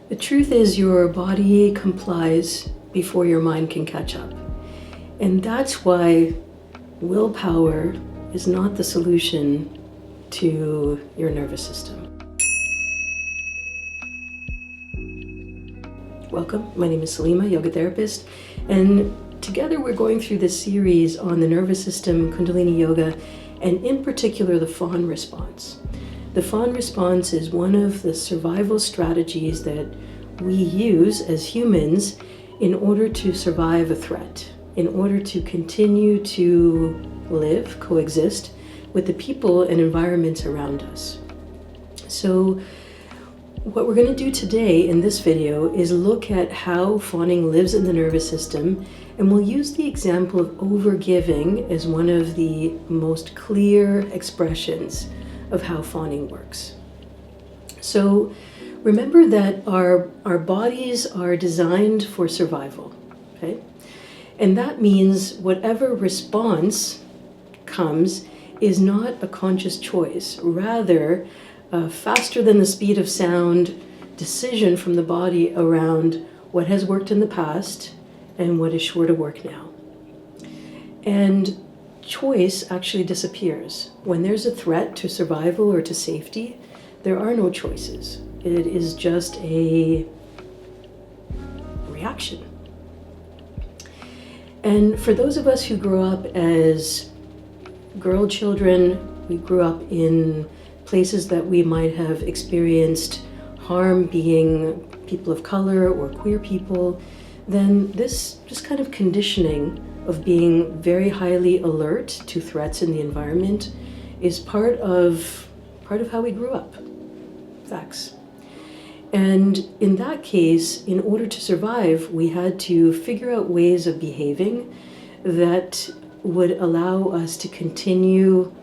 The truth is your body complies before your mind can catch up. And that's why willpower is not the solution to your nervous system. Welcome, my name is Salimah, yoga therapist, and together we're going through this series on the nervous system, Kundalini Yoga, and in particular the fawn response. The fawn response is one of the survival strategies that we use as humans in order to survive a threat, in order to continue to live, coexist with the people and environments around us. So what we're going to do today in this video is look at how fawning lives in the nervous system, and we'll use the example of overgiving as one of the most clear expressions of how fawning works. So remember that our bodies are designed for survival, okay? And that means whatever response comes is not a conscious choice, rather faster than the speed of sound decision from the body around what has worked in the past and what is sure to work now. And choice actually disappears. When there's a threat to survival or to safety, there are no choices. It is just a reaction. And for those of us who grew up as girl children, we grew up in places that we might have experienced harm, being people of color or queer people, then this just kind of conditioning of being very highly alert to threats in the environment is part of how we grew up. Facts. And in that case, in order to survive, we had to figure out ways of behaving that would allow us to continue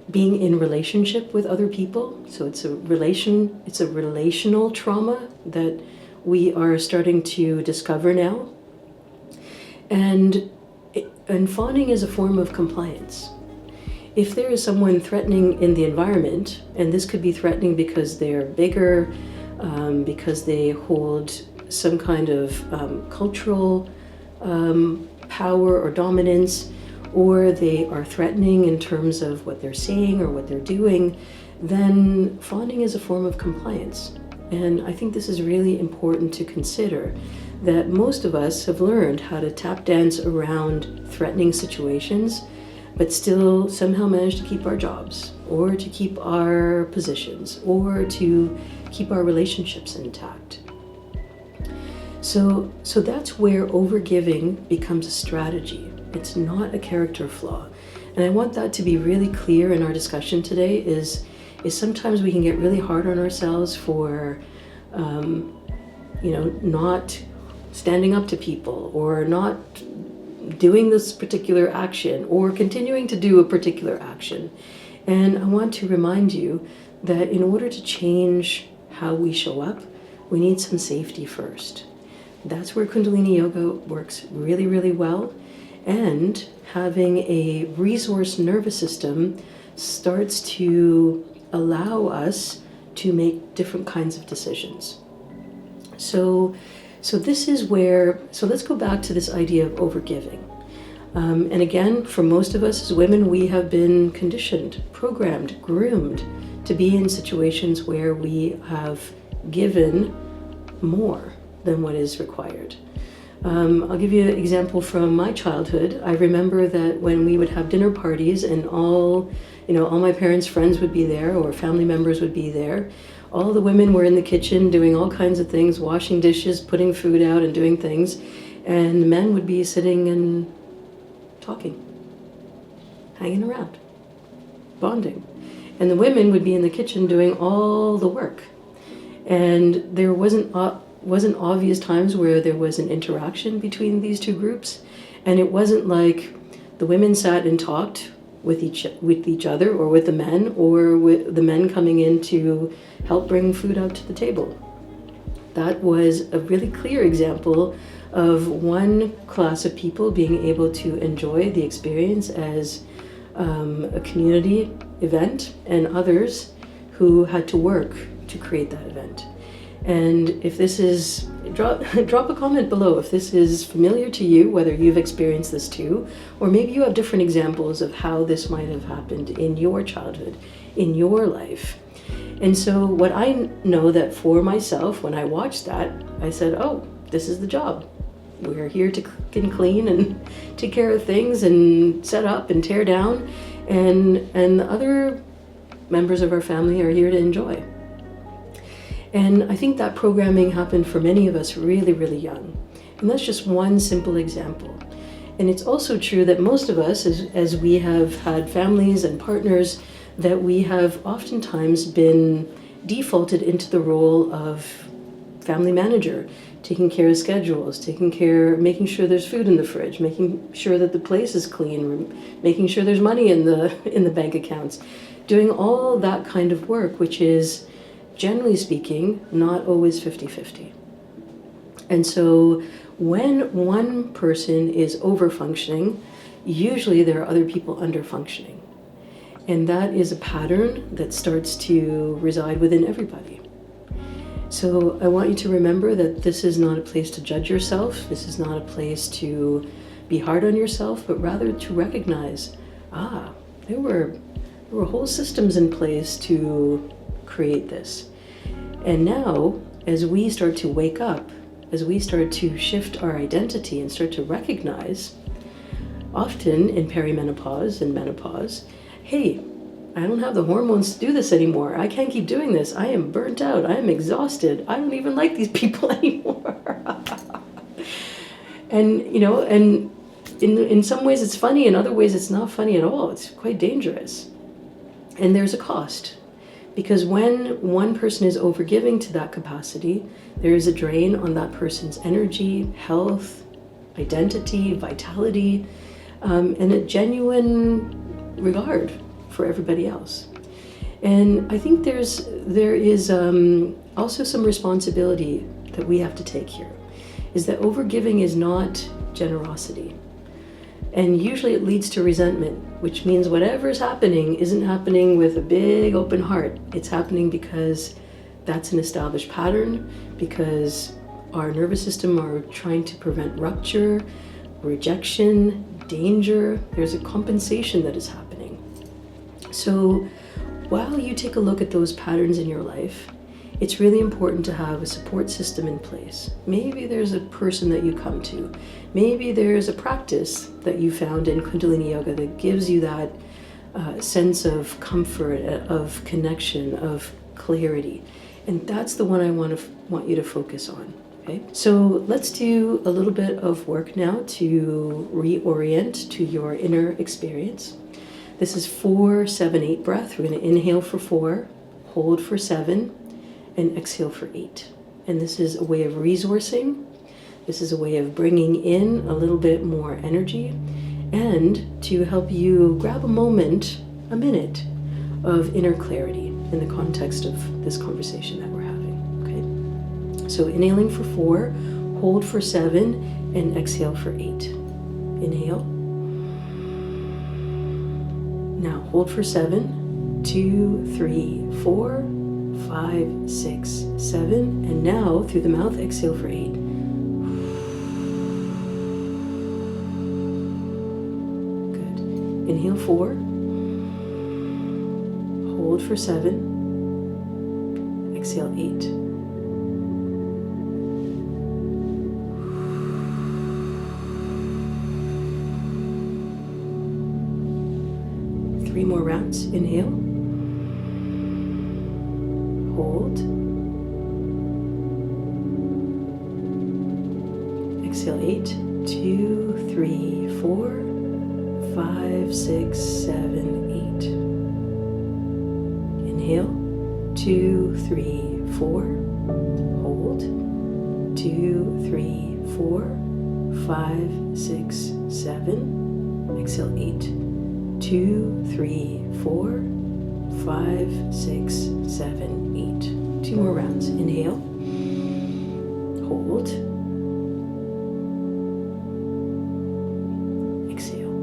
being in relationship with other people. So it's a relational trauma that we are starting to discover now. And fawning is a form of compliance. If there is someone threatening in the environment, and this could be threatening because they're bigger, because they hold some kind of cultural power or dominance, or they are threatening in terms of what they're saying or what they're doing, then fawning is a form of compliance. And I think this is really important to consider, that most of us have learned how to tap dance around threatening situations, but still somehow manage to keep our jobs, or to keep our positions, or to keep our relationships intact. So that's where overgiving becomes a strategy. It's not a character flaw. And I want that to be really clear in our discussion today, is sometimes we can get really hard on ourselves for, not standing up to people, or not doing this particular action, or continuing to do a particular action. And I want to remind you that in order to change how we show up, we need some safety first. That's where Kundalini Yoga works really, really well. And having a resource nervous system starts to allow us to make different kinds of decisions. So let's go back to this idea of overgiving. And again, for most of us as women, we have been conditioned, programmed, groomed to be in situations where we have given more than what is required. I'll give you an example from my childhood. I remember that when we would have dinner parties and all my parents' friends would be there, or family members would be there, all the women were in the kitchen doing all kinds of things, washing dishes, putting food out and doing things, and the men would be sitting and talking, hanging around, bonding. And the women would be in the kitchen doing all the work. And there wasn't obvious times where there was an interaction between these two groups, and it wasn't like the women sat and talked with each other, or with the men, or with the men coming in to help bring food out to the table. That was a really clear example of one class of people being able to enjoy the experience as a community event, and others who had to work to create that event. And if this is, drop a comment below if this is familiar to you, whether you've experienced this too, or maybe you have different examples of how this might have happened in your childhood, in your life. And so what I know that for myself, when I watched that, I said, oh, this is the job. We're here to cook and clean and take care of things and set up and tear down, and the other members of our family are here to enjoy. And I think that programming happened for many of us really, really young. And that's just one simple example. And it's also true that most of us, as we have had families and partners, that we have oftentimes been defaulted into the role of family manager, taking care of schedules, making sure there's food in the fridge, making sure that the place is clean, making sure there's money in the bank accounts, doing all that kind of work, which is, generally speaking, not always 50-50. And so when one person is over-functioning, usually there are other people under-functioning. And that is a pattern that starts to reside within everybody. So I want you to remember that this is not a place to judge yourself. This is not a place to be hard on yourself, but rather to recognize, there were whole systems in place to create this. And now, as we start to wake up, as we start to shift our identity and start to recognize, often in perimenopause and menopause, hey, I don't have the hormones to do this anymore. I can't keep doing this. I am burnt out. I am exhausted. I don't even like these people anymore. And, and in some ways it's funny, in other ways it's not funny at all. It's quite dangerous. And there's a cost. Because when one person is overgiving to that capacity, there is a drain on that person's energy, health, identity, vitality, and a genuine regard for everybody else. And I think there is also some responsibility that we have to take here, is that overgiving is not generosity. And usually it leads to resentment, which means whatever's happening isn't happening with a big open heart. It's happening because that's an established pattern, because our nervous system are trying to prevent rupture, rejection, danger. There's a compensation that is happening. So while you take a look at those patterns in your life, it's really important to have a support system in place. Maybe there's a person that you come to. Maybe there's a practice that you found in Kundalini Yoga that gives you that sense of comfort, of connection, of clarity. And that's the one I want you to focus on. Okay? So let's do a little bit of work now to reorient to your inner experience. This is 4-7-8 breath. We're going to inhale for 4, hold for 7, and exhale for 8. And this is a way of resourcing. This is a way of bringing in a little bit more energy, and to help you grab a minute of inner clarity in the context of this conversation that we're having. Okay? So inhaling for 4, hold for 7, and exhale for 8. Inhale. Now hold for 7, 2, 3, 4, 5, 6, 7, and now through the mouth, exhale for 8. Good. Inhale 4, hold for 7, exhale 8. Three more rounds. Inhale. Hold. Exhale 8, 2, 3, 4, 5, 6, 7, 8. Inhale 2, 3, 4. Hold 2, 3, 4, 5, 6, 7. Exhale 8, 2, 3, 4, 5, 6, 7, 8. 2 more rounds. Inhale. Hold. Exhale.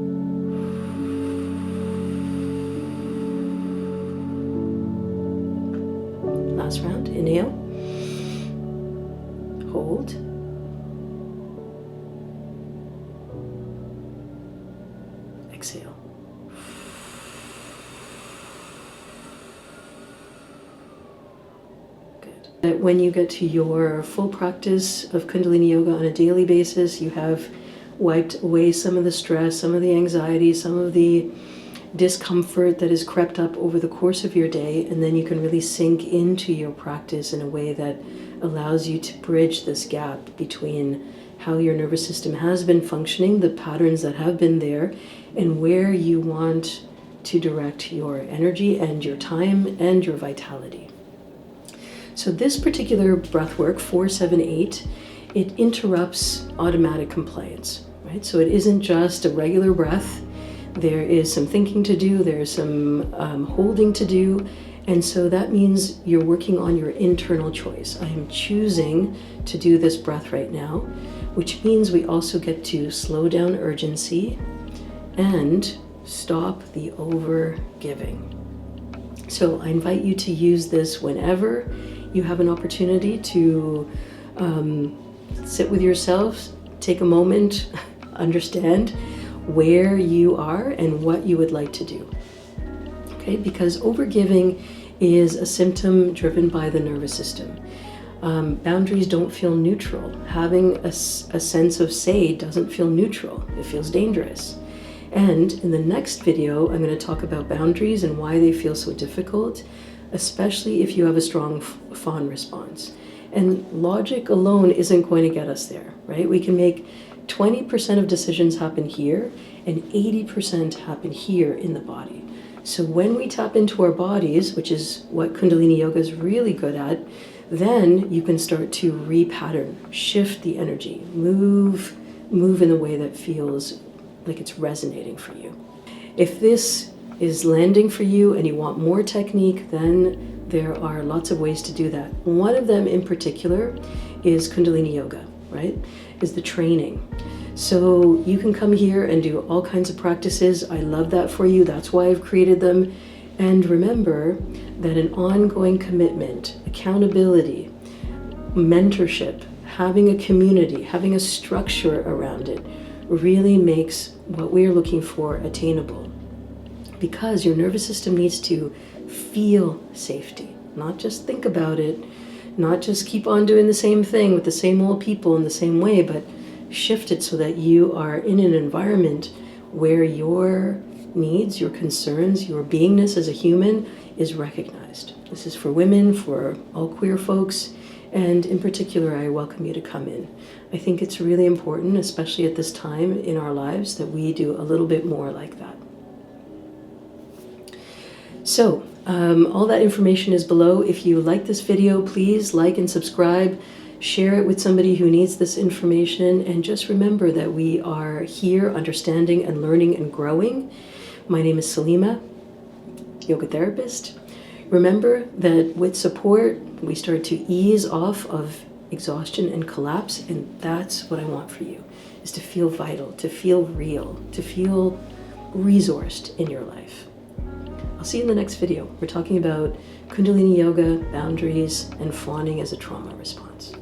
Last round. Inhale. hold. Exhale. Good. When you get to your full practice of Kundalini Yoga on a daily basis, you have wiped away some of the stress, some of the anxiety, some of the discomfort that has crept up over the course of your day, and then you can really sink into your practice in a way that allows you to bridge this gap between how your nervous system has been functioning, the patterns that have been there, and where you want to direct your energy and your time and your vitality. So this particular breath work, 478, it interrupts automatic compliance, right? So it isn't just a regular breath. There is some thinking to do, there's some holding to do, and so that means you're working on your internal choice. I am choosing to do this breath right now, which means we also get to slow down urgency and stop the over-giving. So I invite you to use this whenever you have an opportunity to sit with yourself, take a moment, understand where you are and what you would like to do. Okay, because overgiving is a symptom driven by the nervous system. Boundaries don't feel neutral. Having a sense of say doesn't feel neutral. It feels dangerous. And in the next video, I'm going to talk about boundaries and why they feel so difficult, especially if you have a strong fawn response. And logic alone isn't going to get us there, right? We can make 20% of decisions happen here and 80% happen here in the body. So when we tap into our bodies, which is what Kundalini Yoga is really good at, then you can start to repattern, shift the energy, move in a way that feels like it's resonating for you. If this is landing for you and you want more technique, then there are lots of ways to do that. One of them in particular is Kundalini Yoga, right? Is the training. So you can come here and do all kinds of practices. I love that for you. That's why I've created them. And remember that an ongoing commitment, accountability, mentorship, having a community, having a structure around it really makes what we're looking for attainable. Because your nervous system needs to feel safety, not just think about it, not just keep on doing the same thing with the same old people in the same way, but shift it so that you are in an environment where your needs, your concerns, your beingness as a human is recognized. This is for women, for all queer folks, and in particular, I welcome you to come in. I think it's really important, especially at this time in our lives, that we do a little bit more like that. So, all that information is below. If you like this video, please like and subscribe. Share it with somebody who needs this information. And just remember that we are here understanding and learning and growing. My name is Salimah, yoga therapist. Remember that with support, we start to ease off of exhaustion and collapse. And that's what I want for you, is to feel vital, to feel real, to feel resourced in your life. I'll see you in the next video. We're talking about Kundalini Yoga, boundaries, and fawning as a trauma response.